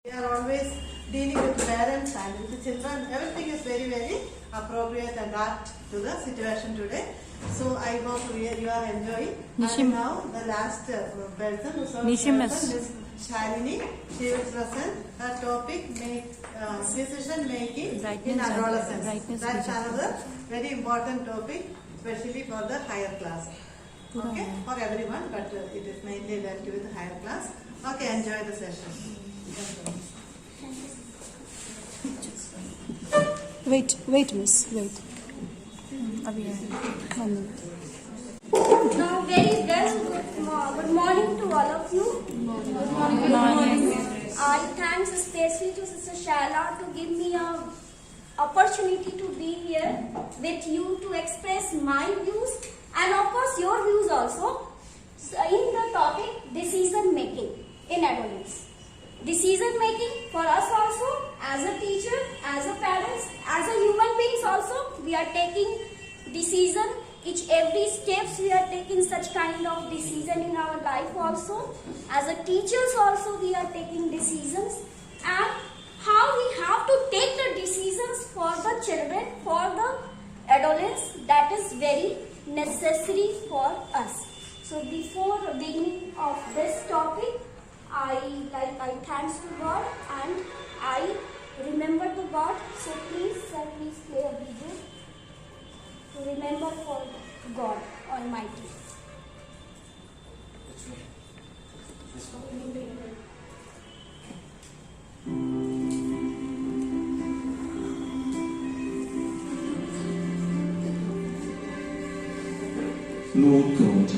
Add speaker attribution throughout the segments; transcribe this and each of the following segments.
Speaker 1: We are always dealing with parents and with the children. Everything is very, very appropriate and apt to the situation today. So I hope you are enjoying. And now the last person who serves Ms. Shalini, she will present her topic, decision making in adolescence. That's another very important topic, especially for the higher class. Okay, for everyone, but it is mainly dealt with the higher class. Okay, enjoy the session.
Speaker 2: Wait, miss, wait.
Speaker 3: Now, very good morning to all of you. Good morning. I thanks especially to Sister Shala to give me a opportunity to be here with you to express my views and of course your views also in the topic decision making in adolescence. Decision making for us also as a teacher, as a parents, as a human beings also we are taking decision. Every steps we are taking such kind of decision in our life also. As a teachers also we are taking decisions, and how we have to take the decisions for the children, for the adolescents, that is very necessary for us. So before beginning of this topic, I thanks to God and I remember the God. So please sir, please play a video to remember for God Almighty.
Speaker 4: Lord God,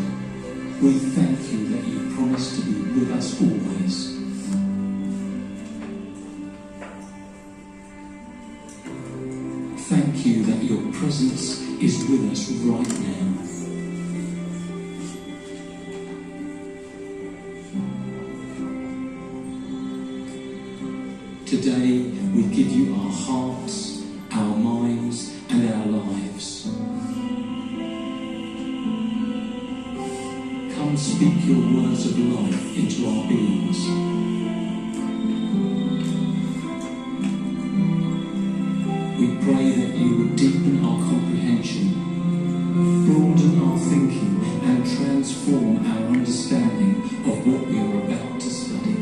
Speaker 4: we thank you that you promise to be with us always. Thank you that your presence is with us right now. Today we give you our hearts, our minds and our lives. Come speak your words of life into our beings. We pray that you would deepen our comprehension, broaden our thinking and transform our understanding of what we are about to study.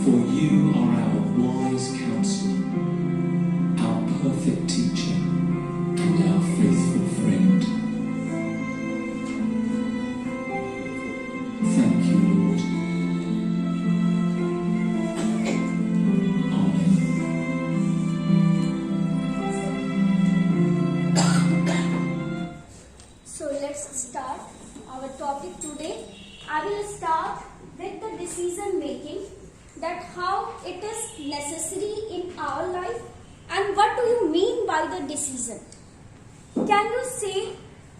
Speaker 4: For you are our wise counselor, our perfect teacher, and our faithful friend. Thank you, Lord.
Speaker 3: So let's start our topic today. I will start with the decision making, that how it is necessary in our life and what do you mean by the decision. Can you say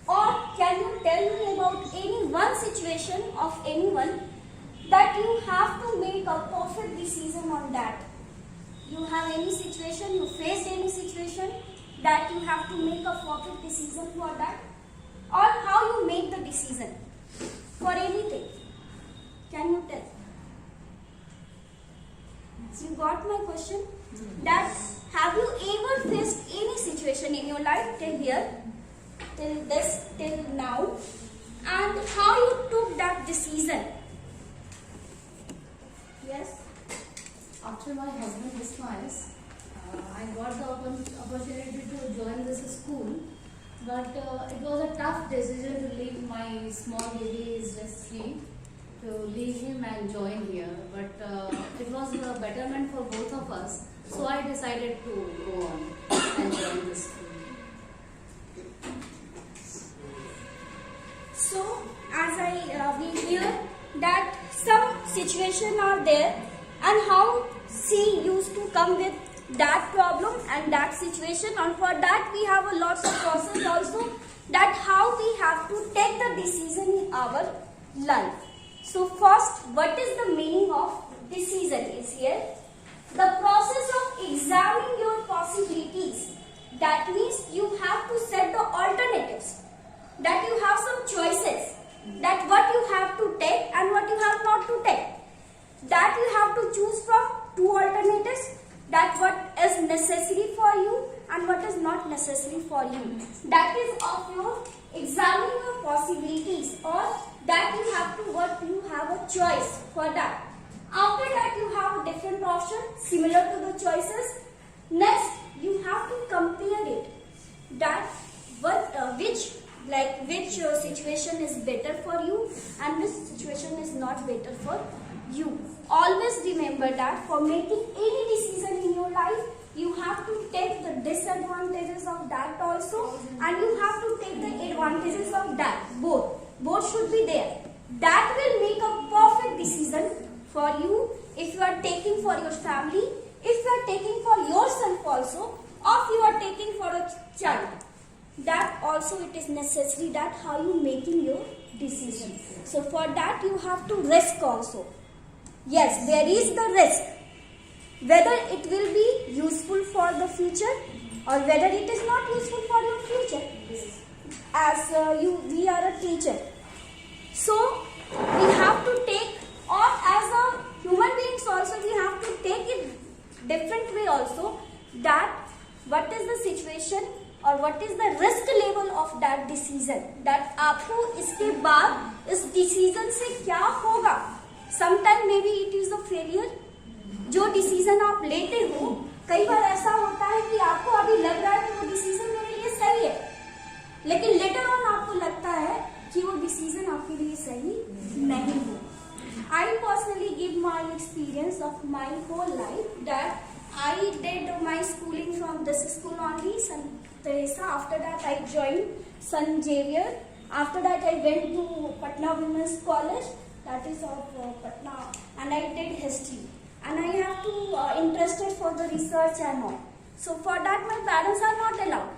Speaker 3: or can you tell me about any one situation of anyone that you have to make a perfect decision on that? You have any situation, you faced any situation that you have to make a perfect decision for that? Or how you make the decision for anything? Can you tell? You got my question? That have you ever faced any situation in your life till here, till now, and how you took that decision? Yes?
Speaker 5: After my husband dismissed, I got the opportunity to join this school, but it was a tough decision to leave my small baby, is just 3, to leave him and join here. But it was a betterment for both of us, so I decided to go on and join this school.
Speaker 3: So, as we hear that some situations are there and how she used to come with that problem and that situation, and for that we have a lots of process also, that how we have to take the decision in our life. So first, what is the meaning of decision is here? The process of examining your possibilities. That means you have to set the alternatives. That you have some choices. That what you that you have to choose from two alternatives, that what is necessary for you and what is not necessary for you. That is of your examining your possibilities, or that you have to what you have a choice for that. After that you have a different option similar to the choices. Next you have to compare it, that which situation is better for you and which situation is not better for you. Always remember that for making any decision in your life, you have to take the disadvantages of that also, and you have to take the advantages of that. Both should be there. That will make a perfect decision for you if you are taking for your family, if you are taking for yourself also, or if you are taking for a child. That also it is necessary that how you making your decision. So for that you have to risk also. Yes, there is the risk. Whether it will be useful for the future or whether it is not useful for your future. As we are a teacher. So we have to take, or as a human beings also we have to take it different way also, that what is the situation और what is the risk level of that decision, that आपको इसके बाद इस decision से क्या होगा. Sometime maybe it is a failure. जो decision आप लेते हो, कई बार ऐसा होता है कि आपको अभी लग रहा है कि वो decision मेरे लिए सही है, लेकिन later on आपको लगता है कि वो decision आपके लिए सही नहीं हो. I personally give my experience of my whole life that I did my schooling from this school only, St. Teresa. After that I joined St. Xavier. After that I went to Patna Women's College, that is of Patna, and I did history. And I have to interested for the research and all. So for that my parents are not allowed.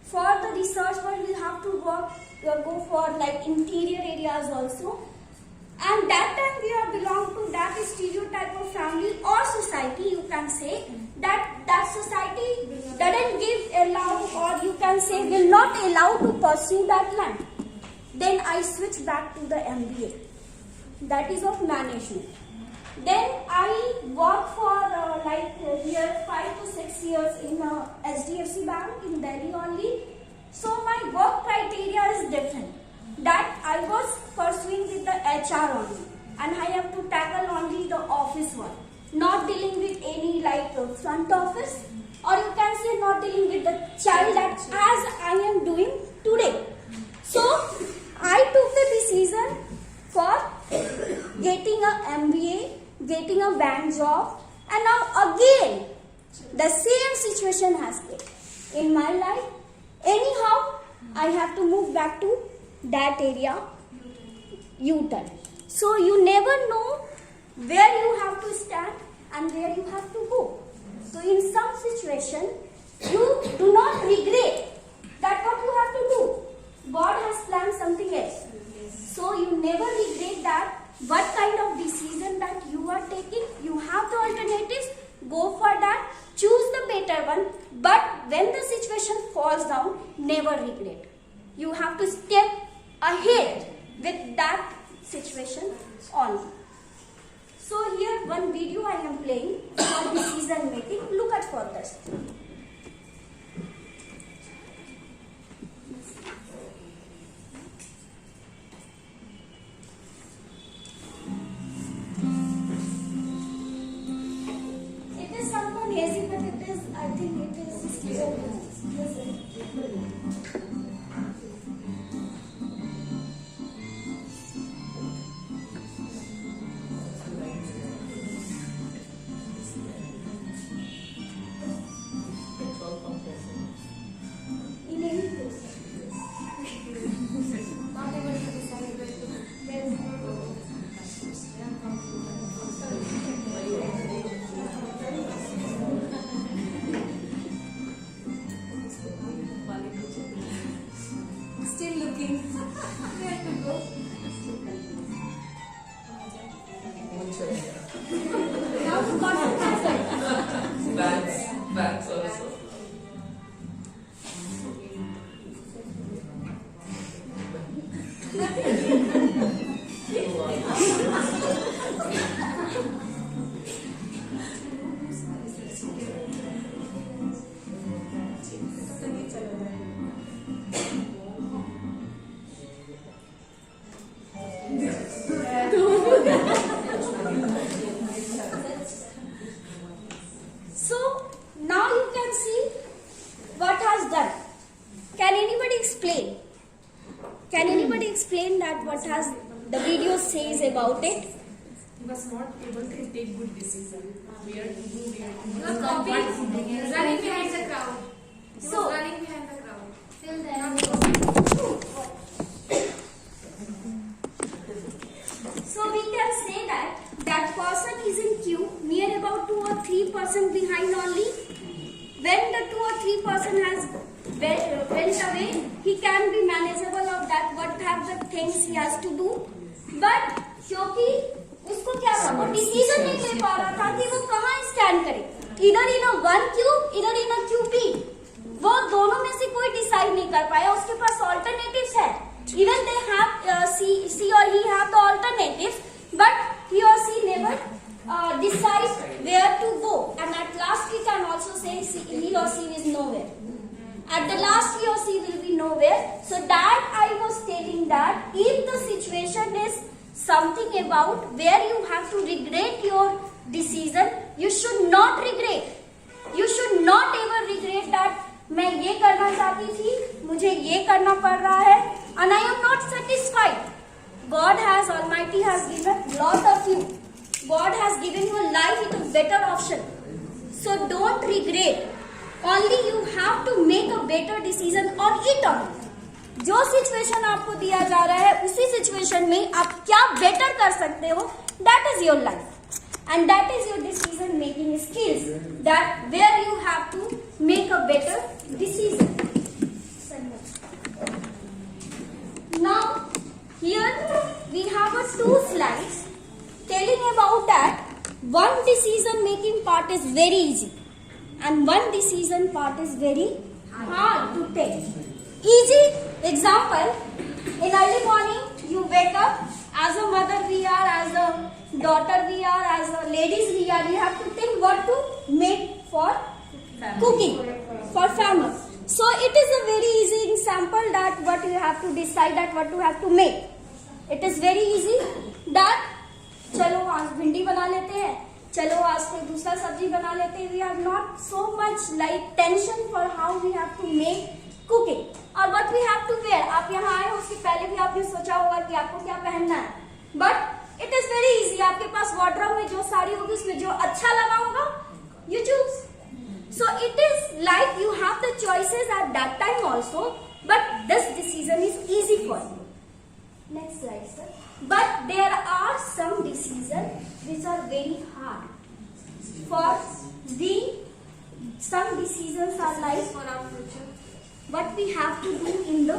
Speaker 3: For the research work we have to go for like interior areas also. And that time we are belong to that stereotype of family or society, you can say, that society doesn't give allow, or you can say will not allow to pursue that line. Then I switch back to the MBA, that is of management. Then I work for here 5 to 6 years in SDFC Bank in Delhi only. So my work criteria is different. That I was pursuing with the HR only, and I have to tackle only the office one, not dealing with any like front office, or you can say not dealing with the child, that as I am doing today. So I took the decision for getting a MBA, getting a bank job, and now again the same situation has been in my life. Anyhow, I have to move back to that area, U-turn. So you never know where you have to stand and where you have to go. So in some situation, you do not regret that what you have to do. God has planned something else. So you never regret that what kind of decision that you are taking. You have the alternatives, go for that, choose the better one. But when the situation falls down, never regret. You have to step ahead with that situation only. So here one video I am playing for decision making. Look at for this. It is somewhat hazy, but it is, I think it is clear. Listen. In any case.
Speaker 5: Not able to decide where to
Speaker 3: the video says about it.
Speaker 6: He was not able to take good decision. Where to do, where to
Speaker 5: He was
Speaker 6: do.
Speaker 5: copying, running behind the crowd. He
Speaker 3: So-
Speaker 5: was running behind the crowd. Till then,
Speaker 3: So we can say that that person is in queue near about 2 or 3% behind only. When the 2 or 3% has went away, he can be manageable of that. What have the things he has to do? But क्योंकि उसको क्या था, वो decision नहीं ले पा रहा था कि वो कहाँ स्टैंड करे, इधर इन अ वन क्यू, इधर इन अ क्यू बी. वो दोनों में से कोई डिसाइड नहीं कर पाया. उसके पास ऑल्टरनेटिव्स है. Even they have she or he have the alternatives, but he or she never decide where to go, and at last we can also say he or she is nowhere. At the last he or she will be nowhere. So that I was telling that if the situation is something about where you have to regret your decision, you should not regret. You should not ever regret that मैं ये करना चाहती थी, मुझे ये करना पड़ रहा है, and I am not satisfied. God has Almighty has given lot of you. God has given you a life with a better option. So don't regret. Only you have to make a better decision on it only. जो situation आपको दिया जा रहा है उसी situation में आप क्या बेटर कर सकते हो, that is your life and that is your decision making skills, that where you have to make a better decision. Now here we have a 2 slides telling about that one decision making part is very easy and one decision part is very hard to take. Easy example, in early morning you wake up, as a mother we are, as a daughter we are, as a ladies we are, we have to think what to make for cooking, for family. So it is a very easy example that what you have to decide, that what you have to make. It is very easy that चलो आज भिंडी बना लेते हैं, चलो आज कोई दूसरा सब्जी बना लेते हैं. We have not so much like tension for how we have to make cooking और what we have to wear. आप यहाँ आए उसके पहले भी आपने सोचा होगा कि आपको क्या पहनना है, but it is very easy. आपके पास wardrobe में जो साड़ी होगी उसमें जो अच्छा लगा होगा you choose. So it is like you have the choices at that time also, but this decision is easy for you. Next slide, sir. But there are some decisions which are very hard. For some decisions are like
Speaker 5: for our future.
Speaker 3: what we have to do in the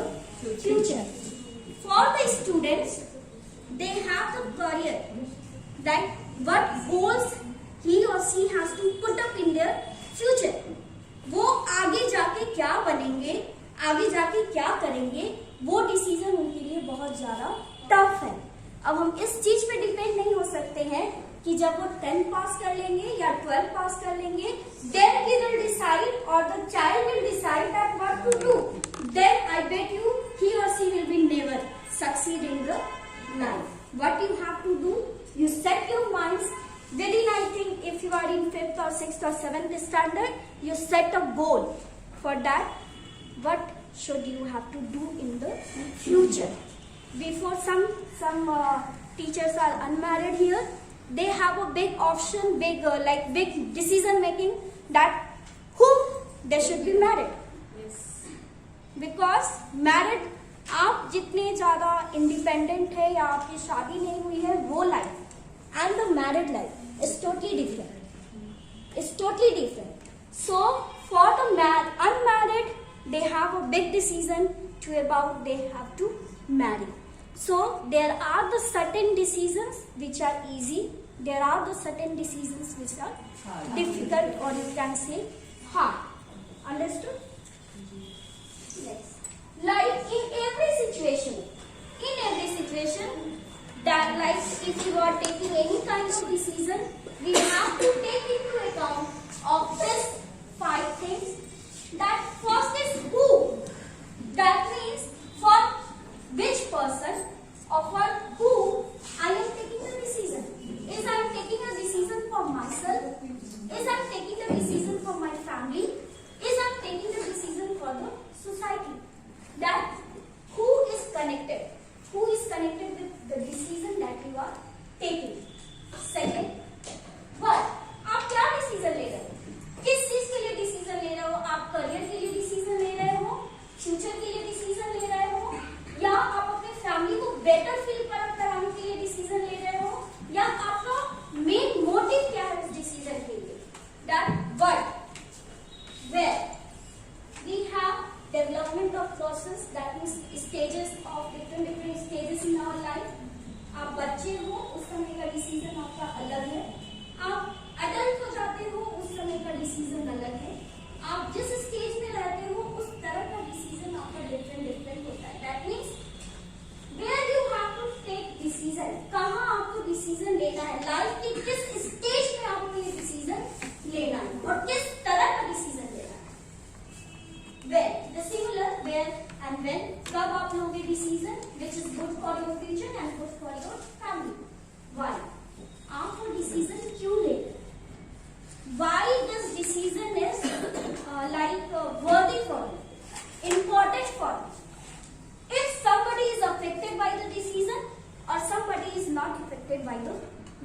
Speaker 3: future. For the students, they have the career, that what goals he or she has to put up in their future. वो आगे जाके क्या बनेंगे, आगे जाके क्या करेंगे, वो डिसीजन उनके लिए बहुत ज्यादा टफ है. अब हम इस चीज पे डिपेंड नहीं हो सकते हैं कि जब वो 10th पास कर लेंगे या 12th पास कर लेंगे, then we will decide or the child will decide that what to do. Then I bet you he or she will be never succeed in the life. What you have to do, you set your minds within, I think if you are in 5th or 6th or 7th standard, you set a goal for that. What should you have to do in the future? Before some teachers are unmarried here, they have a big option, big decision making that whom they should be married.
Speaker 5: Yes.
Speaker 3: Because married आप जितने ज्यादा independent है या आपकी शादी नहीं हुई है वो life and the married life is totally different. It's totally different. So for the unmarried, they have a big decision to about they have to marry. So there are the certain decisions which are easy. There are the certain decisions which are difficult, or you can say hard. Understood? Next. Like in every situation, that like if you are taking any kind of decision, we have to take into account of this 5 things. That first is who. That means for which person or for who I am taking the decision. Is I am taking a decision for myself? Is I am taking a decision for my family? Is I am taking a decision for the society? That who is connected? Who is connected with the decision? is not affected by the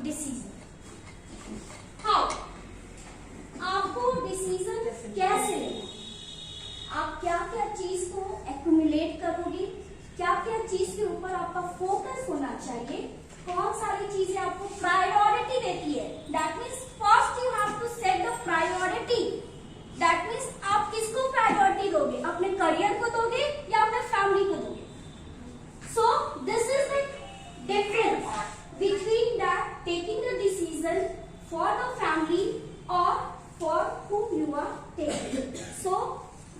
Speaker 3: decision. How? आपको decision कैसे लेना, आप क्या क्या चीज को accumulate करोगे, क्या क्या चीज के ऊपर आपका फोकस होना चाहिए, कौन सारी चीजें आपको प्रायोरिटी देती है. That means first you have to set the priority. That means आप किसको प्रायोरिटी दोगे, अपने करियर को दोगे या अपने फैमिली को दोगे. So this is the difference between that taking the decision for the family or for whom you are taking. So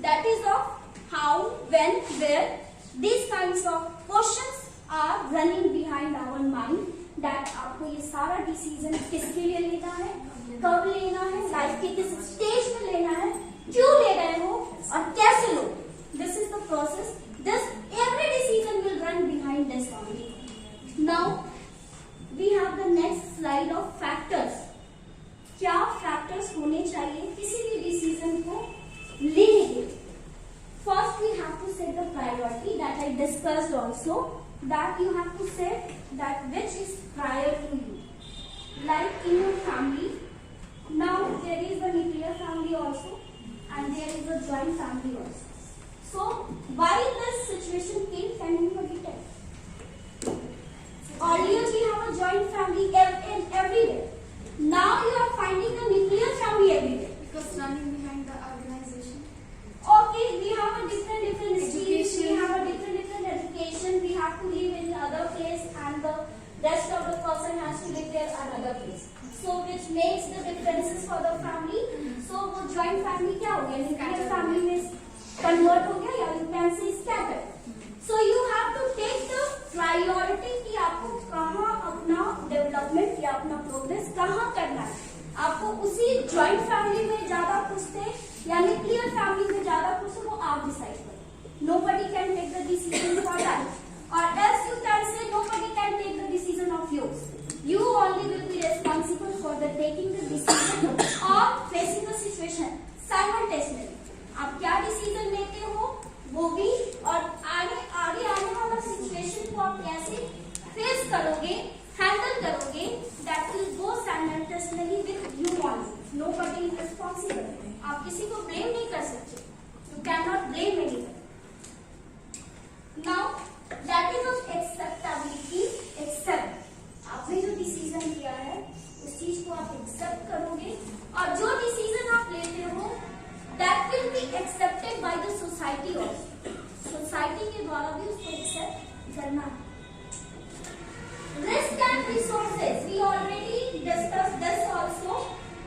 Speaker 3: that is of how, when, where these kinds of questions are running behind our mind. That आपको ये सारा decision किसके लिए लेना है, कब लेना है, लाइफ के किस स्टेज में लेना है, क्यों ले रहे हो और कैसे लो. This is the process. This every decision will run behind this only. Now we have the next slide of factors. क्या फैक्टर्स होने चाहिए किसी भी डिसीजन को लेने के लिए. First we have to set the priority that I discussed also, that you have to set that which is prior to you. Like in your family, now there is a nuclear family also and there is a joint family also. So why this situation came, can anybody tell? Earlier we have a joint family everywhere. Now you are finding a nuclear family everywhere.
Speaker 5: Because running behind the organization.
Speaker 3: Okay, we have a different streams, we have a different education, we have to live in other place and the rest of the person has to live there another place. So which makes the differences for the family. So वो joint family क्या हो गया, nuclear family में convert हो गया, या you can say scattered. So you have to take the priority कि आपको कहाँ अपना डेवलपमेंट या अपना प्रोग्रेस कहाँ करना है. आपको उसी जॉइंट फैमिली में ज्यादा खुश थे या न्यूक्लियर फैमिली में ज्यादा खुश हो, वो आप डिसाइड करो. Nobody can take the decision for that, or else you can say nobody can take the decision of yours. You only will be responsible for the taking the decision or facing the situation simultaneously. आप क्या decision लेते हो वो भी, और आगे आने वाला सिचुएशन को आप कैसे फेस करोगे, हैंडल करोगे, that will go simultaneously with you only. Nobody is responsible. आप किसी को ब्लेम नहीं कर सकते. You can not blame anyone. Now that is of acceptability. Accept, आपने जो डिसीजन लिया है उस चीज को आप एक्सेप्ट करोगे, और जो डिसीजन आप लेते हो that will be accepted by the society also. Society के द्वारा भी उसको एक्सेप्ट करना है. Risk and resources, we already discussed this also.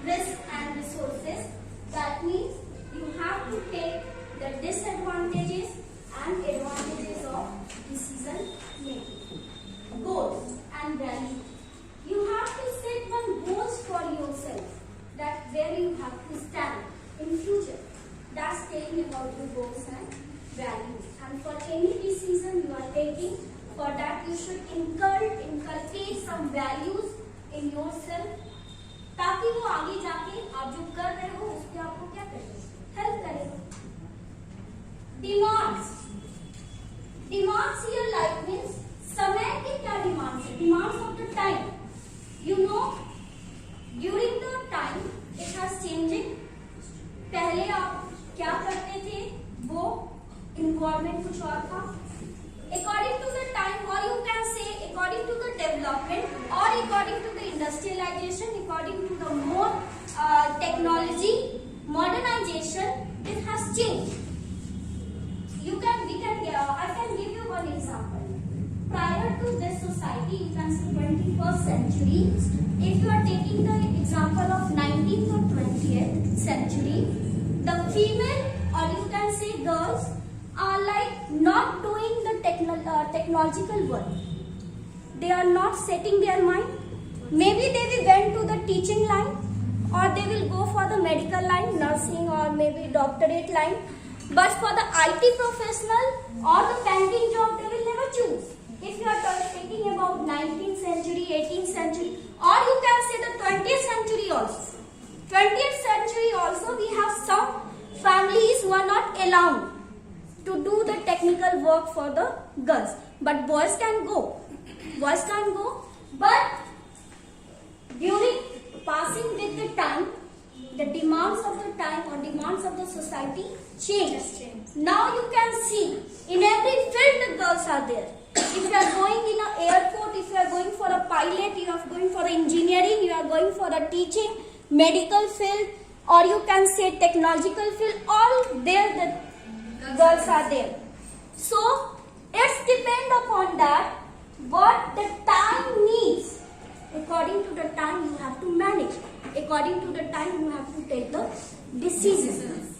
Speaker 3: Risk and resources, that means you have to take the disadvantages and advantages of decision making. Goals and value, you have to set one goals for yourself, that where you have to stand in future. That's telling about the goals and values. And for any decision you are taking, for that you should inculcate some values in yourself, ताकि वो आगे जाके आप जो कर रहे हो उस पे आपको क्या करेगा, हेल्प करेगा. Demands, demands in your life means समय के क्या डिमांड्स है. Demands of the time, you know during the time it has changing. पहले आप क्या करते थे, वो इन्वायरमेंट कुछ और था. According to the time, or you can say according to the development, or according to the industrialization, according to the more technology, modernization, it has changed. I can give you one example. Prior to this society, you can say 21st century. If you are taking the example of 19th or 20th century, the female, or you can say girls, are like not doing the technological work. They are not setting their mind. Maybe they will went to the teaching line, or they will go for the medical line, nursing, or maybe doctorate line. But for the IT professional or the banking job, they will never choose. If you are talking about 19th century, 18th century, or you can say the 20th century also. 20th century also, we have some families who are not allowed to do the technical work for the girls, but boys can go. Boys can go, But during passing with the time, the demands of the time or demands of the society change. Now you can see in every field the girls are there. If you are going in an airport, if you are going for a pilot, you are going for engineering, you are going for a teaching, medical field, or you can say technological field, all there the girls are there. So it's depend upon that what the time needs. According to the time you have to manage. According to the time you have to take the decisions.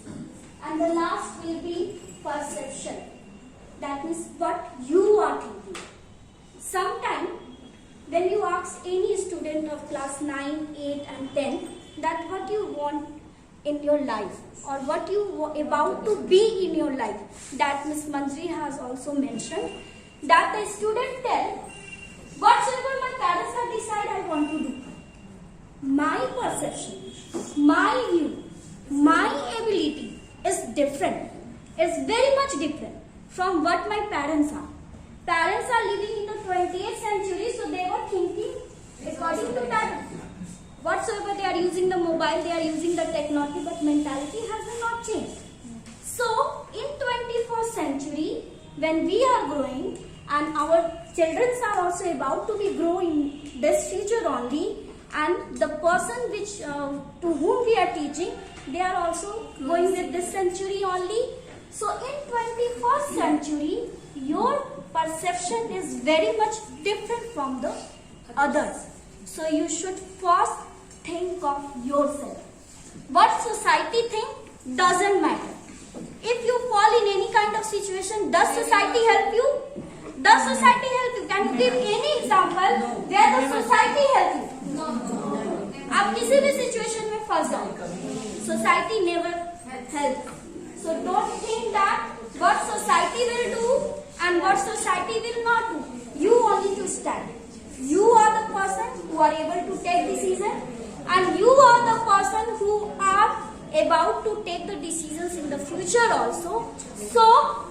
Speaker 3: And the last will be perception. That means what you are thinking. Sometimes when you ask any student of class 9, 8 and 10 that what you want in your life or what you are about to be in your life, that Miss Manjri has also mentioned, that the student tell whatsoever my parents have decided I want to do. My perception, my view, my ability is different, is very much different from what my parents are. Parents are living in the 20th century, so they were thinking according to that. Whatsoever they are using the mobile, they are using the technology, but mentality has not changed. So, in 21st century, when we are growing and our children are also about to be growing this future only, and the person which to whom we are teaching, they are also going with this century only. So in 21st century, your perception is very much different from the others. So you should first think of yourself. What society think doesn't matter. If you fall in any kind of situation, does society help you? Does society help you? Can you give any example where the society help you? आप किसी भी situation में फंस जाओ, society never help. So don't think that what society will do and what society will not do. You only to stand. You are the person who are able to take decision, and you are the person who are about to take the decisions in the future also. So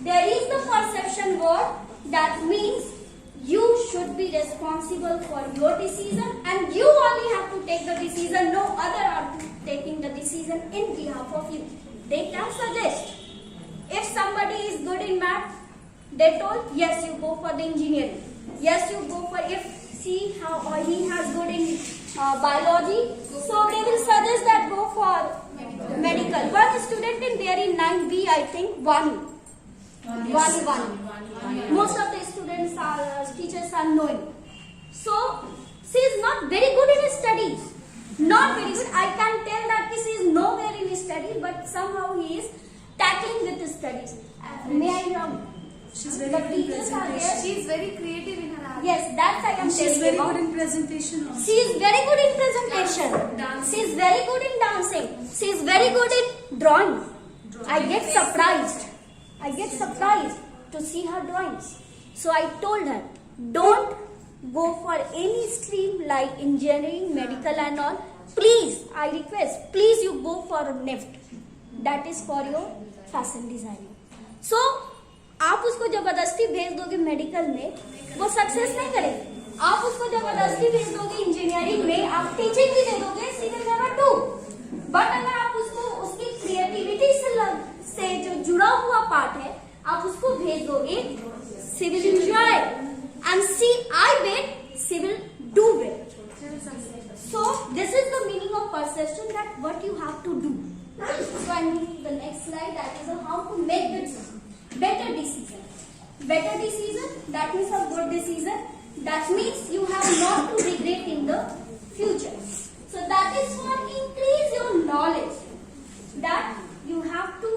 Speaker 3: there is the perception word, that means you should be responsible for your decision and you only have to take the decision. No other are taking the decision in behalf of you. They can suggest. If somebody is good in math, they told, yes, you go for the engineering. Yes, you go for, if see how or he has good in biology, so they will suggest that go for medical. One student in there in 9B, I think, Vani. Most of the students are, teachers are knowing. So, she is not very good in studies. Not very good. I can tell that she is nowhere in studies, but somehow he is tackling with the studies. May I
Speaker 2: She's very
Speaker 3: the
Speaker 2: good in
Speaker 3: teachers are there.
Speaker 2: presentation.
Speaker 5: She is very creative in her art.
Speaker 3: Yes, that's I am
Speaker 2: She's
Speaker 3: telling
Speaker 2: very
Speaker 3: about.
Speaker 2: good in presentation also.
Speaker 3: She is very good in presentation.
Speaker 5: Dancing.
Speaker 3: She is very good in dancing. She is very good in drawing. I get surprised. I get surprised to see her drawings. So I told her, don't go for any stream like engineering, medical and all. Please, I request, please you go for NIFT. That is for your fashion designing. So, आप उसको जबरदस्ती भेज दोगे medical में, वो success नहीं करेगी. आप उसको जबरदस्ती भेज दोगे इंजीनियरिंग में, आप टीचिंग भी दे दोगे, she will never do. But अगर आप उसको उसकी क्रिएटिविटी से जो जुड़ा हुआ पार्ट है, आप उसको भेज दोगे, she will enjoy and see I bet she will do it. So this is the meaning of perception, that what you have to do. So I move to the next slide, that is how to make the better decision. Better decision, that means a good decision. That means you have not to regret in the future. So that is for increase your knowledge. That you have to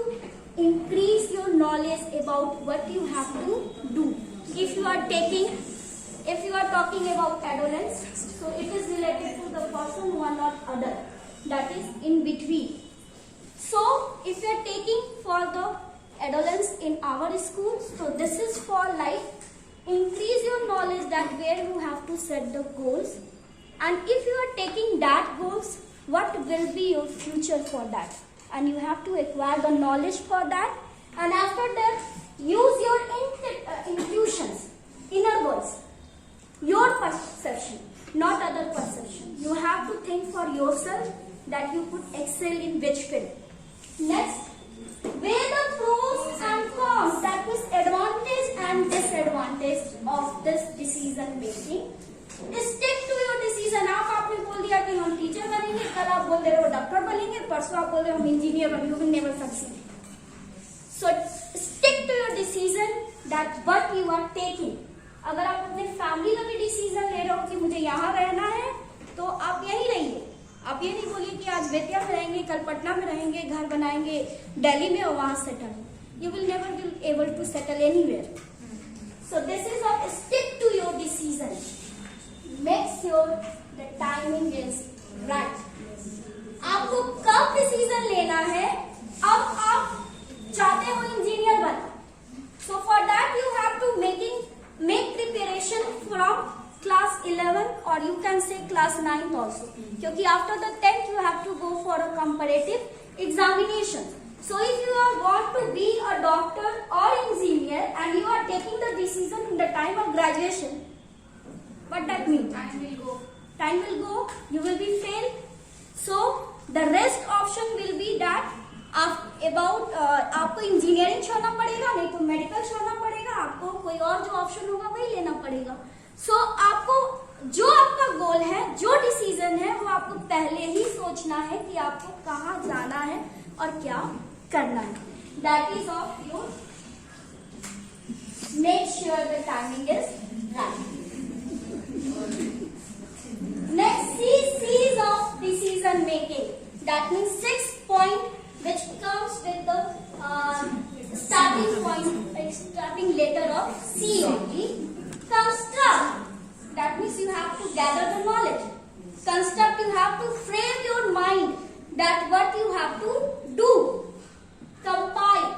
Speaker 3: increase your knowledge about what you have to do. If you are talking about adolescence, so it is related to the person who are not adult, that is in between. So if you are taking for the adolescence in our school, so this is for like increase your knowledge, that where you have to set the goals, and if you are taking that goals, what will be your future for that, and you have to acquire the knowledge for that, and after that use your intuitions, inner voice. your perception, not other perception. You have to think for yourself that you could excel in which field. Next, weigh the pros and cons, that means advantage and disadvantage of this decision making. Stick to your decision. आपने बोल दिया कि हम teacher बनेंगे, कल आप बोल रहे हो डॉक्टर बनेंगे, परसों आप बोल रहे हो हम इंजीनियर बनेंगे, you will never succeed. So stick to your decision that what you are taking. अगर आप अपने फैमिली का भी डिसीजन ले रहे हो कि मुझे यहाँ रहना है, तो आप यहीं रहिए. आप ये नहीं बोलिए कि आज बेतिया में रहेंगे, कल पटना में रहेंगे, घर बनाएंगे दिल्ली में और वहां settle. You will never be able to settle anywhere. So this is a stick to your decision. Make sure the timing is right. आपको कब डिसीजन लेना है? अब आप चाहते हो इंजीनियर बनना. So for that you have to make preparation from class 11 or you can say class 9 also. क्योंकि after the 10th you have to go for a comparative examination. So if you are want to be a doctor or engineer and you are taking the decision in the time of graduation, what that means?
Speaker 5: Time will go.
Speaker 3: Time will go, you will be failed. So the rest option will be that आपको engineering छोड़ना पड़ेगा, नहीं तो medical छोड़ना पड़ेगा, आपको कोई और जो ऑप्शन होगा वही लेना पड़ेगा. सो आपको जो आपका गोल है, जो डिसीजन है, वो आपको पहले ही सोचना है कि आपको कहाँ जाना है और क्या करना है. That is of your make sure the timing is right. Next, C is of decision making. That means 6 point which comes with the starting point, like starting letter of C only. Construct. That means you have to gather the knowledge. Construct, you have to frame your mind that what you have to do. Compile,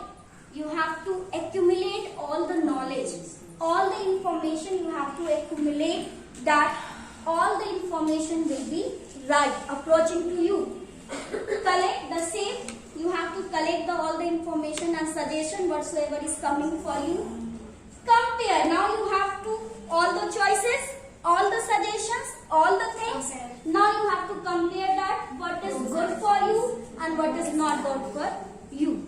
Speaker 3: you have to accumulate all the knowledge, all the information you have to accumulate, that all the information will be right approaching to you. Collect the same, you have to collect all the information and suggestion whatsoever is coming for you. Compare, now you have to all the choices, all the suggestions, all the things. Now you have to compare that what is good for you and what is not good for you.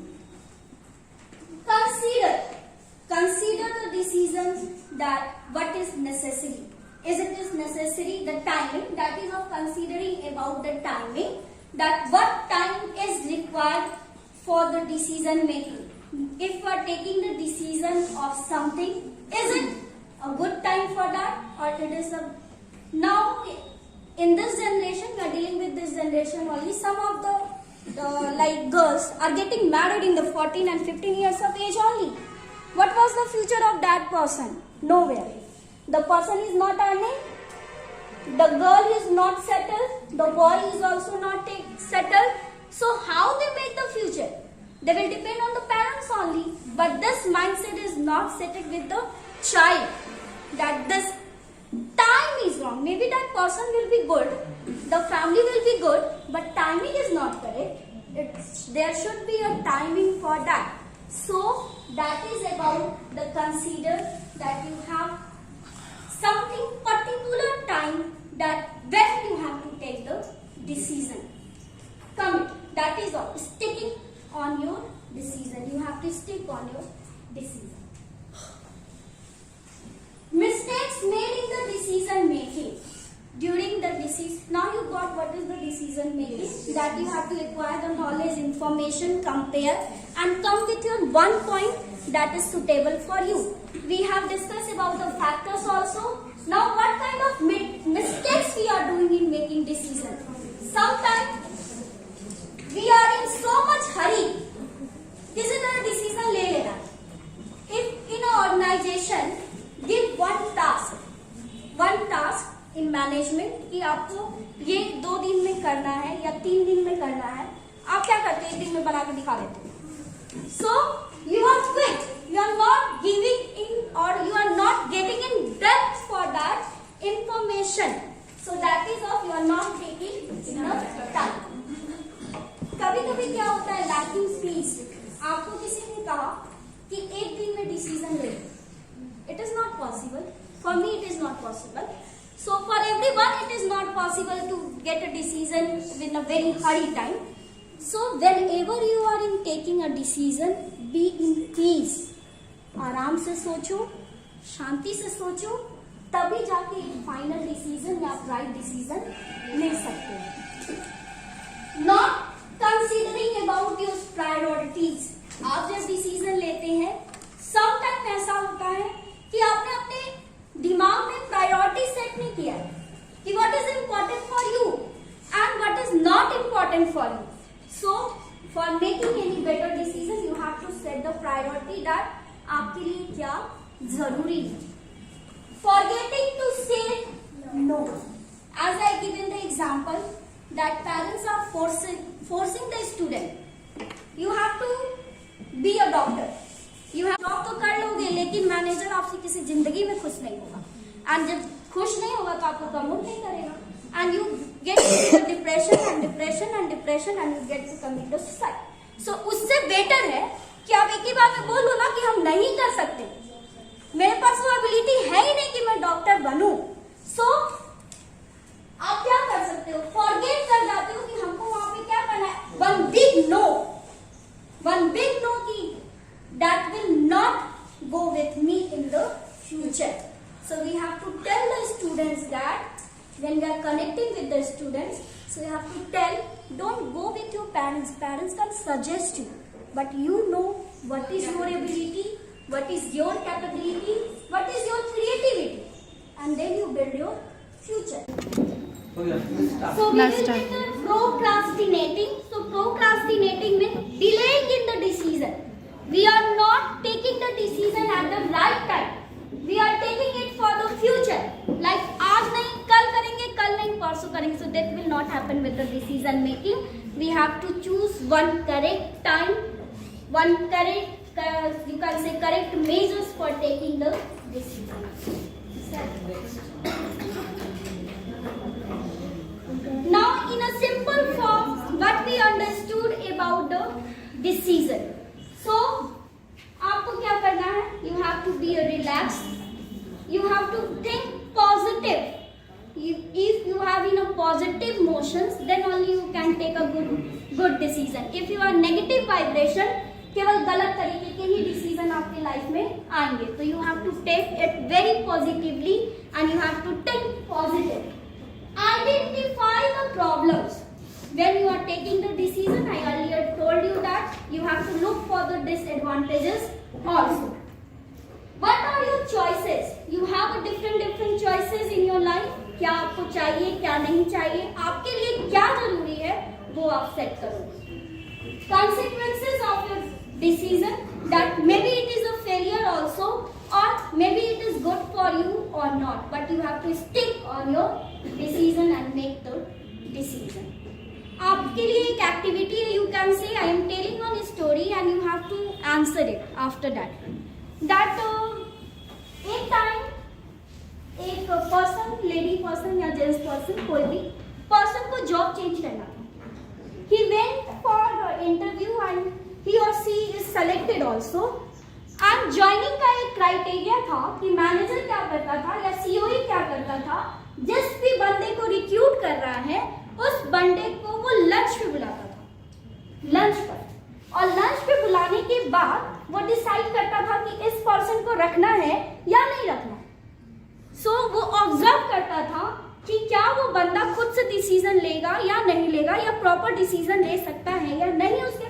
Speaker 3: Consider the decisions that what is necessary. Is it is necessary the timing, that is of considering about the timing, that what time is required for the decision making. If we are taking the decision of something, is it a good time for that or it is a... Now in this generation, we are dealing with this generation only. Some of the like girls are getting married in the 14 and 15 years of age only. What was the future of that person? Nowhere. The person is not earning, the girl is not settled, the boy is also not settled. So how they make the future? They will depend on the parents only. But this mindset is not settled with the child, that this time is wrong. Maybe that person will be good, the family will be good, but timing is not correct. There should be a timing for that. So that is about the consider that you have something particular time that when you have to take the decision. Commit, that is all. Sticking on your decision. You have to stick on your decision. Mistakes made in the decision making. During the decision, now you got what is the decision making, that you have to acquire the knowledge, information, compare and come with your one point that is suitable for you. We have discussed about the factors also. Now what kind of mistakes we are doing in making decisions? Sometimes we are in so much hurry. किसी तरह decision ले लेना. If in an organization give one task in management कि आपको ये 2 दिन में करना है या 3 दिन में करना है, आप क्या करते हैं? 1 दिन में बना के दिखा देते हैं. So you are quick. You are not giving in or you are not getting in depth for that information. So that is of you are not taking enough time. कभी-कभी क्या होता है? lacking speech. आपको किसी ने कहा कि 1 दिन में डिसीजन ले. It is not possible. For me, it is not possible. So for everyone, it is not possible to get a decision in a very hurry time. So whenever you are in taking a decision, be in peace. आराम से सोचो, शांति से सोचो, तभी जाके एक final decision या right decision ले सकते हो. Not considering about your priorities. आप जब डिसीजन लेते हैं, समटाइम ऐसा होता है कि आपने अपने दिमाग में प्रायोरिटी सेट नहीं किया है कि what is important for you and what is not important for you. So for making any better decision you have to set the priority that आपके लिए क्या जरूरी है. Forgetting to say no. As I given the example that parents are forcing the student, you have to be a doctor. You have job तो कर लोगे, लेकिन manager आपसे किसी जिंदगी में खुश नहीं होगा. एंड जब खुश नहीं होगा तो आपको प्रमोट नहीं करेगा. And you get depression and depression and depression and you get to commit the suicide. So उससे बेटर है कि आप एक ही बार में बोलो ना कि हम नहीं कर सकते, मेरे पास वो एबिलिटी है ही नहीं कि मैं डॉक्टर बनूं. सो आप क्या कर सकते हो, फॉरगेट कर जाते हो कि हमको वहां पे क्या करना है. वन बिग नो की that will not go with me in the future. So we have to tell the students that when we are connecting with the students, so you have to tell, don't go with your parents. Parents can suggest you, but you know what is your ability, what is your capability, what is your creativity, and then you build your future. So we will get the procrastinating. So procrastinating means delaying in the decision. We are not taking the decision at the right time. We are taking it for the future. Like आज नहीं कल करेंगे, कल नहीं परसों करेंगे. So that will not happen with the decision making. We have to choose one correct time, one correct, you can say correct measures for taking the decision. Now in a simple form, what we understood about the decision. So, आपको क्या करना है? You have to be relaxed. You have to think positive. If you have in a positive motions, then only you can take a good decision. If you are negative vibration, केवल गलत तरीके के ही decision आपके life में आएंगे. तो you have to take it very positively and you have to think positive. Identify the problems. When you are taking the decision, I earlier told you that you have to look for the disadvantages also. What are your choices? You have a different choices in your life. क्या आपको चाहिए, क्या नहीं चाहिए, आपके लिए क्या जरूरी है, वो आप सेट करोगे. Consequences of your decision, that maybe it is a failure also, or maybe it is good for you or not, but you have to stick on your decision and make the decision. आपके लिए एक activity है. You can say I am telling on story and you have to answer it after that. एक time एक person, lady person या gents person, कोई भी person को जॉब चेंज करना था. He went for interview and he और she is selected also. And joining का एक क्राइटेरिया था कि मैनेजर क्या करता था या सीओई क्या करता था, जिस भी बंदे को रिक्रूट कर रहा है उस बंदे को वो लंच पे बुलाता था, लंच पर. और लंच पे बुलाने के बाद वो डिसाइड करता था कि इस पर्सन को रखना है या नहीं रखना. सो वो ऑब्जर्व करता था कि क्या वो बंदा खुद से डिसीजन लेगा या नहीं लेगा, या प्रॉपर डिसीजन ले सकता है या नहीं उसके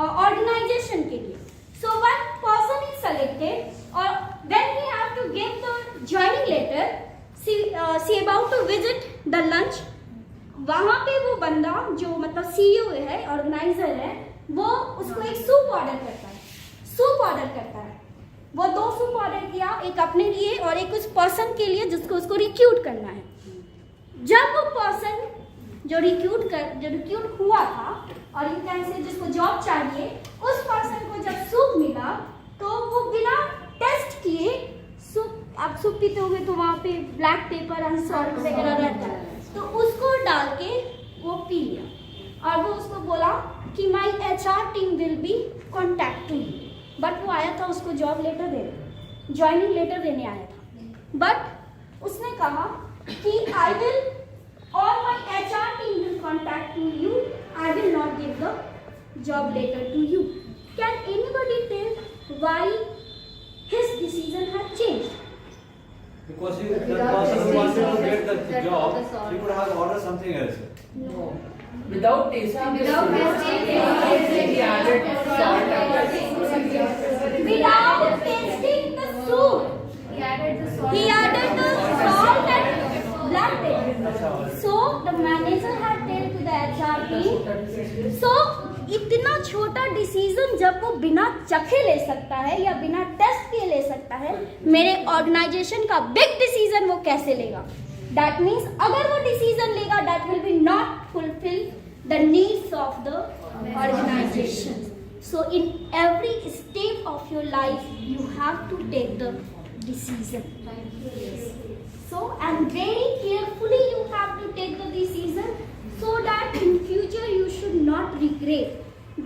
Speaker 3: ऑर्गेनाइजेशन के लिए. So one person is selected और when he have to give the joining letter, she about to visit the lunch. वहां पे वो बंदा जो मतलब सीईओ है, ऑर्गेनाइजर है, वो उसको एक सूप ऑर्डर करता है. वो 2 सूप ऑर्डर किया, एक अपने लिए और एक उस पर्सन के लिए जिसको उसको रिक्रूट करना है. जब वो पर्सन जो रिक्रूट हुआ था और यू कैन से जिसको जॉब चाहिए, उस पर्सन को जब सूप मिला तो वो बिना टेस्ट किए आप सूप पीते होंगे तो वहाँ पे ब्लैक पेपर एंड सॉल्ट वगैरह रहता है, तो उसको डाल के वो पी लिया. और वो उसको बोला कि माई HR team will be contacting. But वो आया था उसको जॉब लेटर देने, ज्वाइनिंग लेटर देने आया था. but उसने कहा कि I will, or my HR team will contact you. I will not give the job letter to you. Can anybody tell why his decision had changed?
Speaker 7: Because the person who wanted to get the job, he could have ordered something else.
Speaker 5: No.
Speaker 6: Without tasting the
Speaker 5: Without
Speaker 6: food,
Speaker 5: tasting
Speaker 6: he added salt and
Speaker 3: Without tasting the soup,
Speaker 5: He added the salt.
Speaker 3: he added the salt and black pepper. So the manager had told to the HR team. So इतना छोटा decision जब वो बिना चखे ले सकता है या बिना टेस्ट के ले सकता है, मेरे ऑर्गेनाइजेशन का बिग डिसीजन वो कैसे लेगा? दैट मीन्स अगर वो डिसीजन लेगा, that will be not fulfil the needs of the organisation. So in every stage of your life, you have to take the decision. So and very carefully you have to take the decision so that in future you should not regret.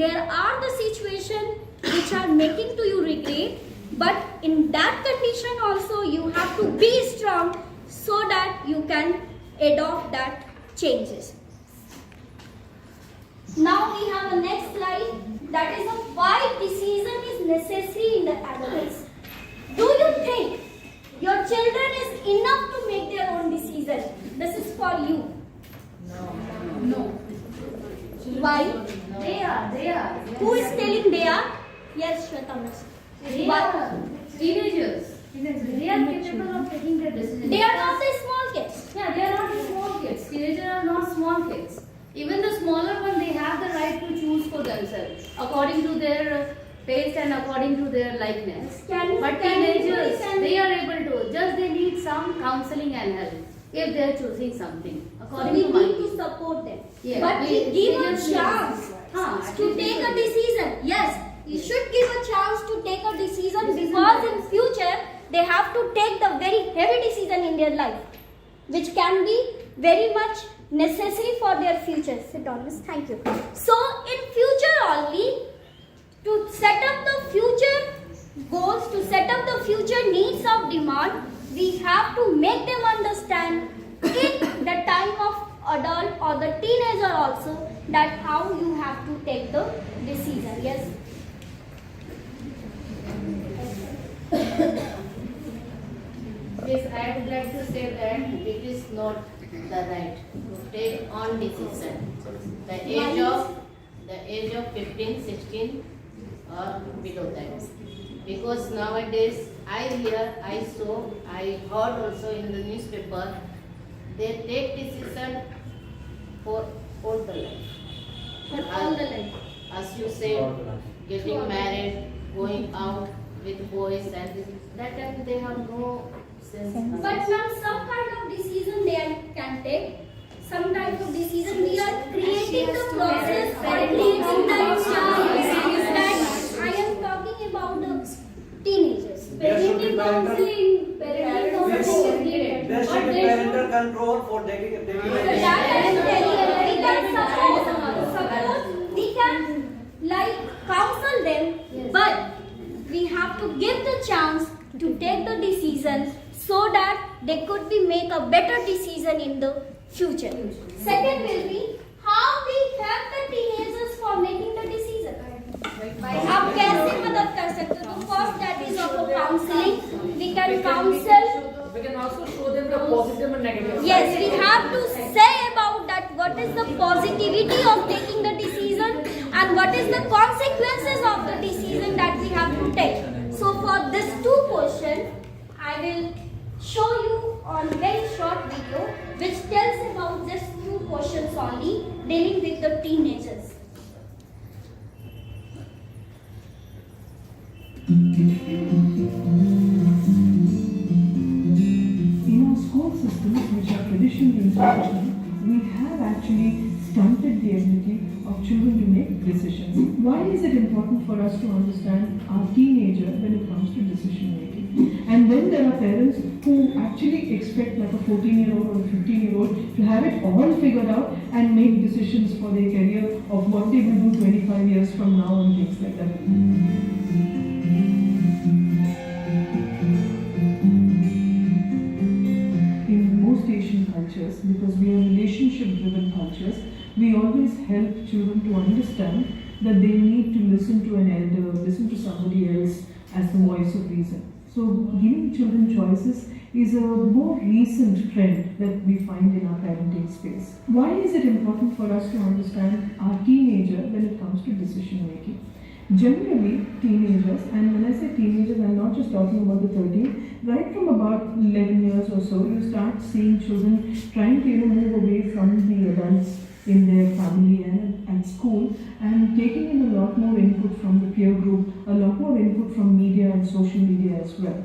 Speaker 3: There are the situations which are making to you regret, but in that condition also you have to be strong so that you can adopt that changes. Now we have a next slide, that is why decision is necessary in the adults. Do you think your children is enough to make their own decision? This is for you.
Speaker 5: No.
Speaker 3: Why?
Speaker 5: They are.
Speaker 3: Who is telling they are? Yes, Shweta miss.
Speaker 5: They
Speaker 3: Why?
Speaker 5: are teenagers. They are capable of taking their decisions.
Speaker 3: They are not the small kids.
Speaker 5: Yeah, they are not the small kids. Teenagers are not small kids. Even the smaller one, they have the right to choose for themselves according to their taste and according to their likeness. But teenagers, they are able to. Just they need some counseling and help if they are choosing something.
Speaker 3: So
Speaker 5: According
Speaker 3: we
Speaker 5: to my
Speaker 3: need to
Speaker 5: view.
Speaker 3: support them.
Speaker 5: Yeah,
Speaker 3: But
Speaker 5: we-
Speaker 3: we give
Speaker 5: we
Speaker 3: a
Speaker 5: just
Speaker 3: chance
Speaker 5: need-
Speaker 3: to take a decision. Yes, you should give a chance to take a decision because in future they have to take the very heavy decision in their life, which can be very much necessary for their future. Sit down, miss. Thank you. So in future only, to set up the future goals, to set up the future needs of demand, we have to make them understand in the time of adult or the teenager also that how you have to take the decision. Yes.
Speaker 8: Yes, I would like to say that it is not the right to take on decision. The age of 15, 16 or below that. Because nowadays I hear, I saw, I heard also in the newspaper, they take decision for all the life.
Speaker 3: For all the life.
Speaker 8: As you said, getting married, going out with boys and this, that time they have no sense.
Speaker 3: But ma'am, some kind of decision they can take. Some type of decision we are creating the process for creating the child. That I am talking about the teenagers.
Speaker 7: There should be
Speaker 3: Parenting counseling, parenting counseling is needed.
Speaker 7: There should
Speaker 3: But
Speaker 7: be
Speaker 3: there
Speaker 7: parental control for taking a
Speaker 3: that I am telling you, we can support, we can like counsel them, but we have to give the chance to take the decision so that they could be make a better decision in the future. Second will be how we help the teenagers for making the decision. आप कैसे मदद कर सकते हो? तो first that is of a counseling. We can counsel.
Speaker 6: we can also show them the positive and negative.
Speaker 3: Yes, we have to say about that what is the positivity of taking the decision and what is the consequences of the decision that we have to take. So for this two questions, I will show you on very short video which tells about just two questions only dealing with the teenagers.
Speaker 9: In our school systems, which are traditional institutions, we have actually stunted the ability of children to make decisions. Why is it important for us to understand our teenager when it comes to decision making? And then there are parents who actually expect like a 14-year-old or a 15-year-old to have it all figured out and make decisions for their career of what they will do 25 years from now and things like that. communication cultures, because we are relationship-driven cultures, we always help children to understand that they need to listen to an elder, listen to somebody else as the voice of reason. So giving children choices is a more recent trend that we find in our parenting space. Why is it important for us to understand our teenager when it comes to decision making? Generally, teenagers, and when I say teenagers, I'm not just talking about the 13, right from about 11 years or so, you start seeing children trying to move away from the adults in their family and at school, and taking in a lot more input from the peer group, a lot more input from media and social media as well.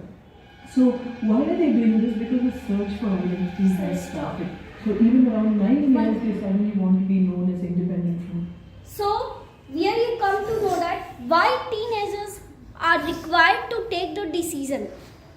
Speaker 9: So why are they doing this? Because the search for identity has started. So even around 9 years, they suddenly want to be known as independent from.
Speaker 3: So here you come to know that why teenagers are required to take the decision.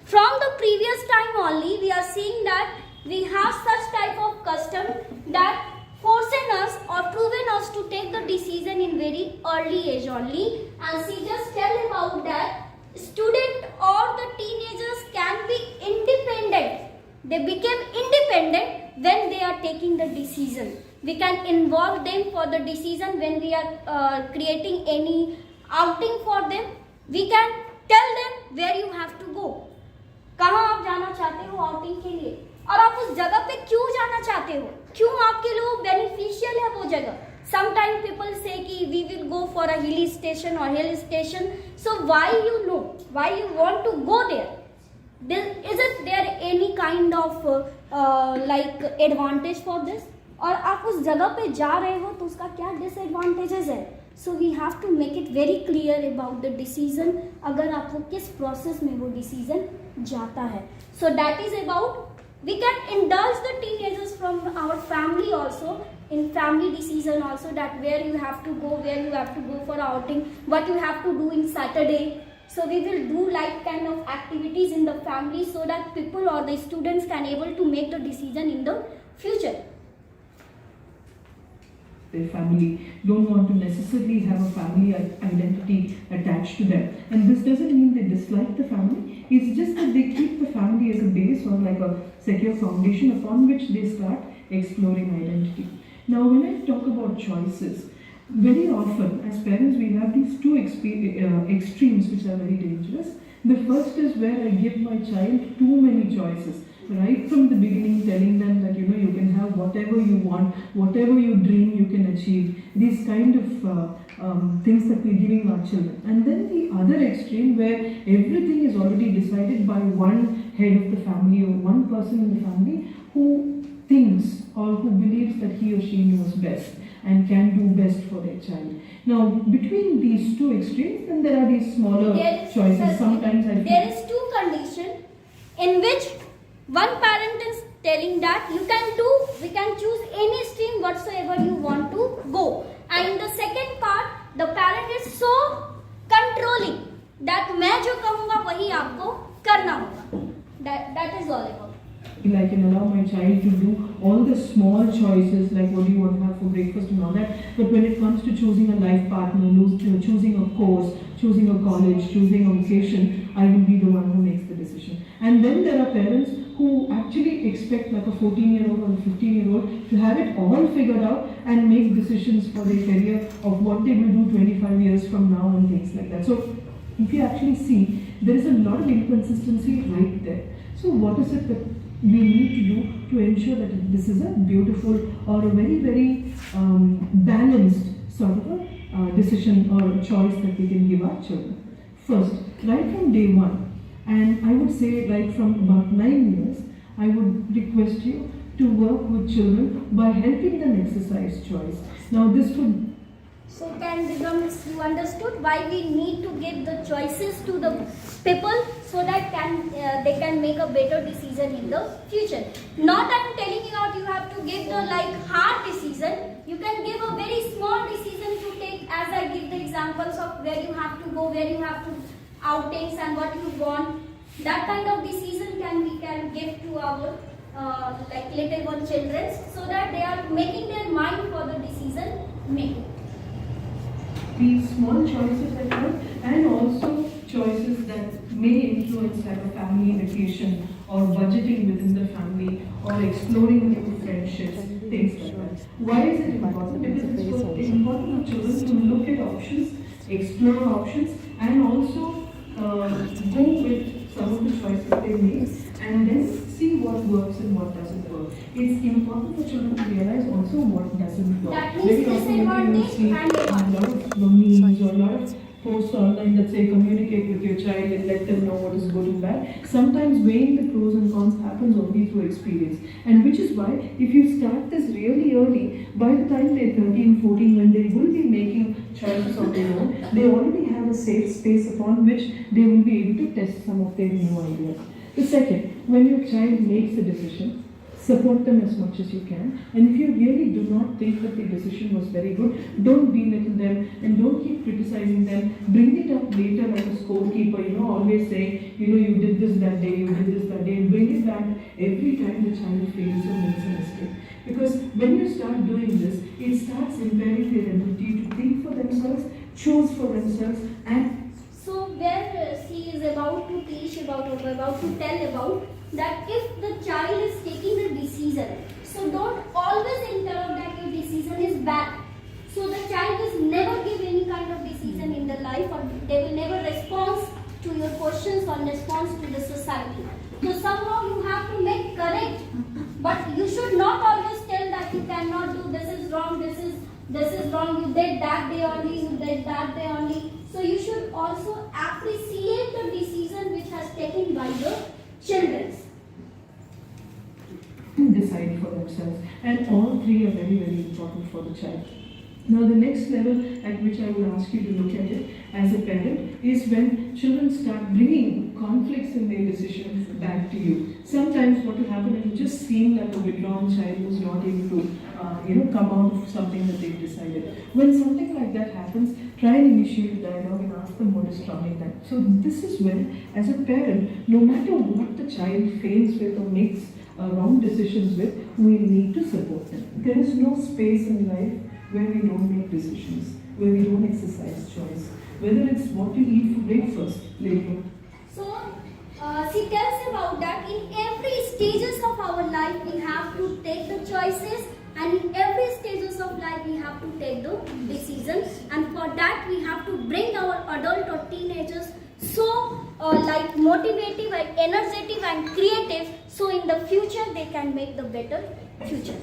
Speaker 3: From the previous time only, we are seeing that we have such type of custom that forcing us or proving us to take the decision in very early age only. And she just tell about that student or the teenagers can be independent. They became independent when they are taking the decision. We can involve them for the decision when we are creating any outing for them. We can tell them where you have to go. कहाँ आप जाना चाहते हो outing के लिए, और आप उस जगह पे क्यों जाना चाहते हो, क्यों आपके लिए बेनिफिशियल है वो जगह. Sometimes people say कि we will go for a hilly station or hill station. So why you know, why you want to go there? Isn't there any kind of like advantage for this? और आप उस जगह पे जा रहे हो तो उसका क्या disadvantages है? So we have to make it very clear about the decision. अगर आपको किस process में वो decision जाता है. So that is about. We can indulge the teenagers from our family also, in family decision also, that where you have to go, where you have to go for outing, what you have to do in Saturday. So we will do like kind of activities in the family so that people or the students can able to make the decision in the future.
Speaker 9: Their family don't want to necessarily have a family identity attached to them, and this doesn't mean they dislike the family. It's just that they keep the family as a base or like a secure foundation upon which they start exploring identity. Now when I talk about choices, very often as parents we have these two extremes which are very dangerous. The first is where I give my child too many choices, right from the beginning, telling them that you can have whatever you want, whatever you dream you can achieve, these kind of things that we're giving our children. And then the other extreme where everything is already decided by one head of the family or one person in the family who thinks or who believes that he or she knows best and can do best for their child. Now between these two extremes, then there are these smaller choices. Sometimes I feel
Speaker 3: there is two conditions in which one parent is telling that we can choose any stream whatsoever you want to go, and the second part the parent is so controlling that मैं जो कहूँगा वही आपको करना होगा. That is all about.
Speaker 9: I can allow my child to do all the small choices like what do you want to have for breakfast and all that, but when it comes to choosing a life partner, choosing a course, choosing a college, choosing a vocation, I will be the one who makes the decision. And then there are parents who actually expect like a 14-year-old or a 15-year-old to have it all figured out and make decisions for their career of what they will do 25 years from now and things like that. So if you actually see, there is a lot of inconsistency right there. So what is it that we need to do to ensure that this is a beautiful or a very, very balanced sort of a decision or a choice that we can give our children? First, right from day one, and I would say right from about 9 years, I would request you to work with children by helping them exercise choice. Now this would
Speaker 3: So can you understood why we need to give the choices to the people so that they can make a better decision in the future. Not I'm telling you out you have to give the like hard decision. You can give a very small decision to take, as I give the examples of where you have to go, where you have to outings and what you want. That kind of decision we can give to our like little one children so that they are making their mind for the decision making.
Speaker 9: These small choices that and also choices that may influence like a family vacation or budgeting within the family, or exploring new friendships, things like that. Why is it important? Because it's important for children to look at options, explore options, and also go with some of the choices they make, and then see what works and what doesn't work. It's important for children to realize also what doesn't work.
Speaker 3: That means disadvantage and
Speaker 9: a lot of memes or a lot of posts online that say communicate with your child and let them know what is good and bad. Sometimes weighing the pros and cons happens only through experience, and which is why if you start this really early, by the time they're 13, 14, when they will be making choices of their own, they already have a safe space upon which they will be able to test some of their new ideas. The second, when your child makes a decision, support them as much as you can, and if you really do not think that the decision was very good, don't belittle them and don't keep criticizing them. Bring it up later like a scorekeeper, always saying, you did this that day, you did this that day, and bring it back every time the child fails or makes a mistake. Because when you start doing this, it starts impairing their ability to think for themselves, choose for themselves, and
Speaker 3: So where she is about to teach about or about to tell about that if the child is taking a decision, so don't always interrupt that your decision is bad. So the child will never give any kind of decision in their life, or they will never respond to your questions or response to the society. So somehow you have to make correct, but you should not always tell that you cannot do, this is wrong, this is wrong, you did that day only, you did that day only. So you should also appreciate the decision which has taken by the children.
Speaker 9: decide for themselves, and all three are very, very important for the child. Now the next level at which I would ask you to look at it as a parent is when children start bringing conflicts in their decisions back to you. Sometimes what will happen is you just seem like a withdrawn child who's not able to come out of something that they've decided. When something like that happens, try and initiate a dialogue and ask them what is troubling them. So this is when, as a parent, no matter what the child fails with or makes wrong decisions with, we need to support them. There is no space in life where we don't make decisions, where we don't exercise choice, whether it's what to eat for breakfast later.
Speaker 3: So she tells about that in every stages of our life we have to take the choices, and in every stages of life we have to take the decisions, and for that we have to bring our adult or teenagers so motivative and energetic and creative, so in the future they can make the better future.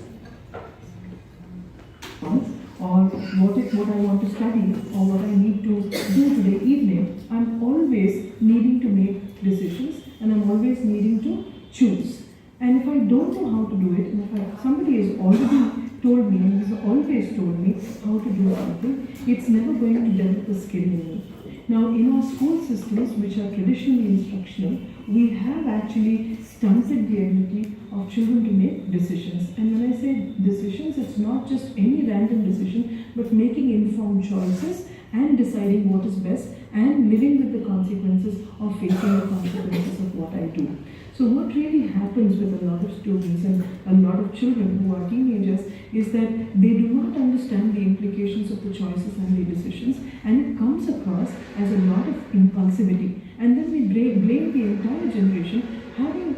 Speaker 9: Or what I want to study or what I need to do today evening, I'm always needing to make decisions and I'm always needing to choose. And if I don't know how to do it, and if somebody has already told me and has always told me how to do something, it's never going to develop the skill in me. Now, in our school systems, which are traditionally instructional, we have actually stunted the ability of children to make decisions. And when I say decisions, it's not just any random decision, but making informed choices and deciding what is best and living with the consequences or facing the consequences of what I do. So what really happens with a lot of students and a lot of children who are teenagers is that they do not understand the implications of the choices and the decisions, and it comes across as a lot of impulsivity. And then we blame the entire generation having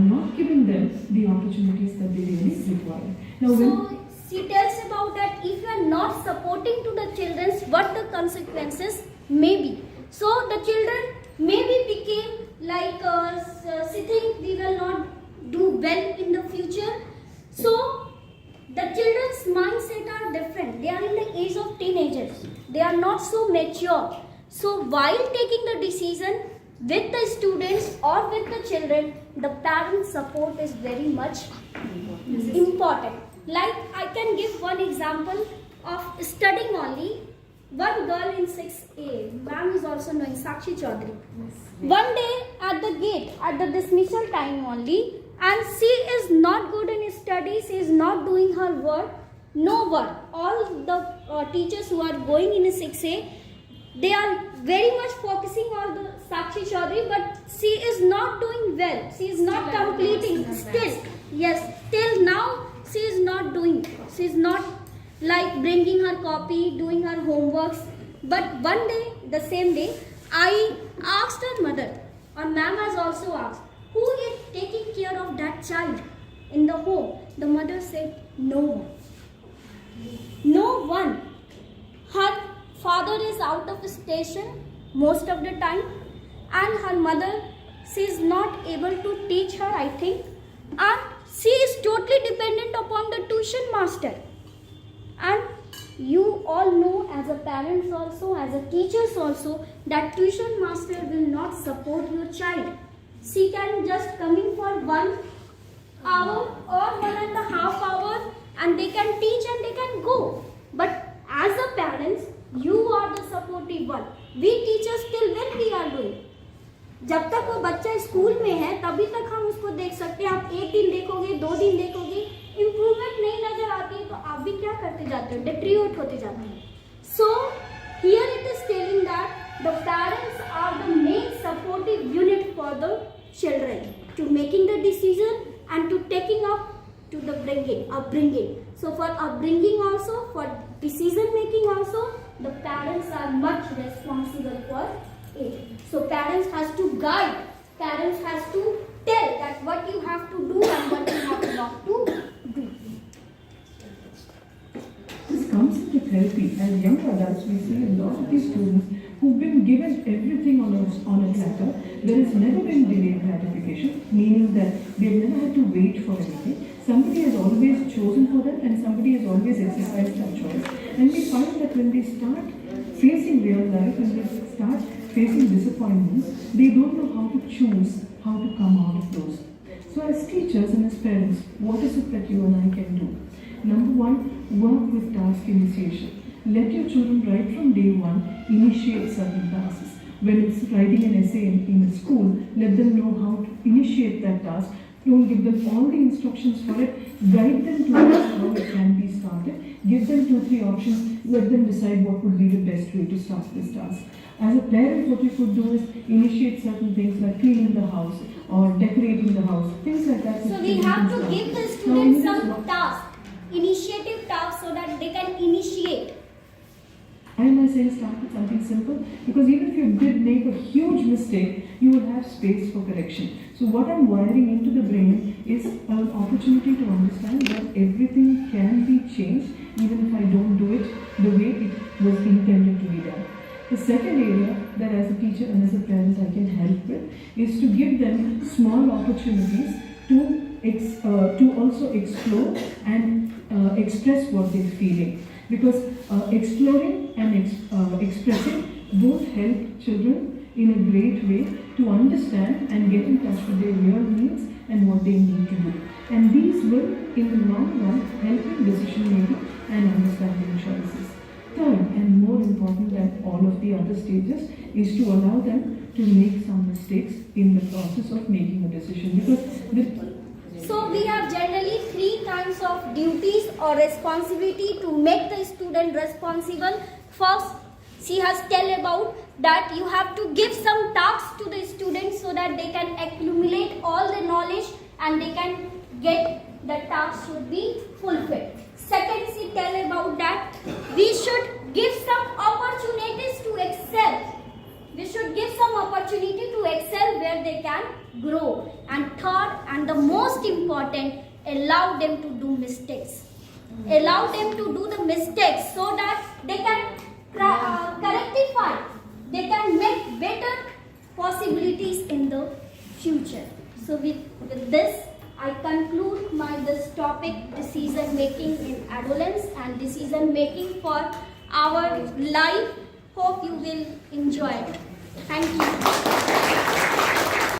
Speaker 9: not given them the opportunities that they really require. Now,
Speaker 3: So she tells about that if you are not supporting to the children, what the consequences may be. So the children maybe became like she think we will not do well in the future. So the children's mindset are different. They are in the age of teenagers. They are not so mature. So while taking the decision with the students or with the children, the parent support is very much important. Like I can give one example of studying only. One girl in 6A, ma'am is also knowing, Sakshi Chaudhary. One day at the gate, at the dismissal time only, and she is not good in studies, she is not doing her work. No work. All the teachers who are going in 6A, they are very much focusing on the Sakshi Chaudhary, but she is not doing well. She is not completing. Till now she is not doing. She is not like bringing her copy, doing her homeworks. But one day, the same day, I asked her mother, or ma'am has also asked, who is taking care of that child in the home? The mother said, no one. No one. Her father is out of the station most of the time, and her mother, she is not able to teach her, I think, and she is totally dependent upon the tuition master. And you all know, as a parents also, as a teachers also, that tuition master will not support your child. She can just come in for 1 hour or 1.5 hours, and they can teach and they can go. But as a parents, you are the supportive one. We teachers till when we are doing? जब तक वो बच्चा school में है तभी तक हम उसको देख सकते हैं. आप 1 दिन देखोगे, 2 दिन देखोगे, इम्प्रूवमेंट नहीं नजर आती है तो आप भी क्या करते जाते हो? डिट्रीट होते जाते हैं. So here it is telling that the parents are the main supportive unit for the children to making the decision and to taking up to the upbringing. So for upbringing also, for decision making also, the parents are much responsible for it. So parents has to guide, parents has to tell that what you have to do and what you have not to do.
Speaker 9: This comes into therapy. As young adults, we see a lot of these students who've been given everything on a platter. There has never been delayed gratification, meaning that they've never had to wait for anything. Somebody has always chosen for them and somebody has always exercised that choice. And we find that when they start facing real life, when they start facing disappointments, they don't know how to choose, how to come out of those. So as teachers and as parents, what is it that you and I can do? Number one, work with task initiation. Let your children right from day one initiate certain tasks. When it's writing an essay in a school, let them know how to initiate that task. Don't give them all the instructions for it. Guide them towards how it can be started. Give them 2-3 options. Let them decide what would be the best way to start this task. As a parent, what you could do is initiate certain things like cleaning the house or decorating the house, things like that.
Speaker 3: So we have to give the students some task, initiative task, so that they can initiate.
Speaker 9: I am saying start with something simple, because even if you did make a huge mistake, you will have space for correction. So what I'm wiring into the brain is an opportunity to understand that everything can be changed even if I don't do it the way it was intended to be done. The second area that as a teacher and as a parent I can help with is to give them small opportunities to also explore and express what they're feeling. Because exploring and expressing both help children in a great way to understand and get in touch with their real needs and what they need to do. And these will, in the long run, help in decision making and understanding choices. Third, and more important than all of the other stages, is to allow them to make some mistakes in the process of making a decision. Because
Speaker 3: So we have generally 3 kinds of duties or responsibility to make the student responsible. First, she has tell about that you have to give some tasks to the students so that they can accumulate all the knowledge and they can get the task should be fulfilled. Second, she tell about that we should give some opportunities to excel. We should give some opportunity to excel where they can grow. And third, and the most important, allow them to do mistakes. Allow them to do the mistakes so that they can rectify. They can make better possibilities in the future. So with this, I conclude this topic, decision making in adolescence and decision making for our life. Hope you will enjoy it. Thank you.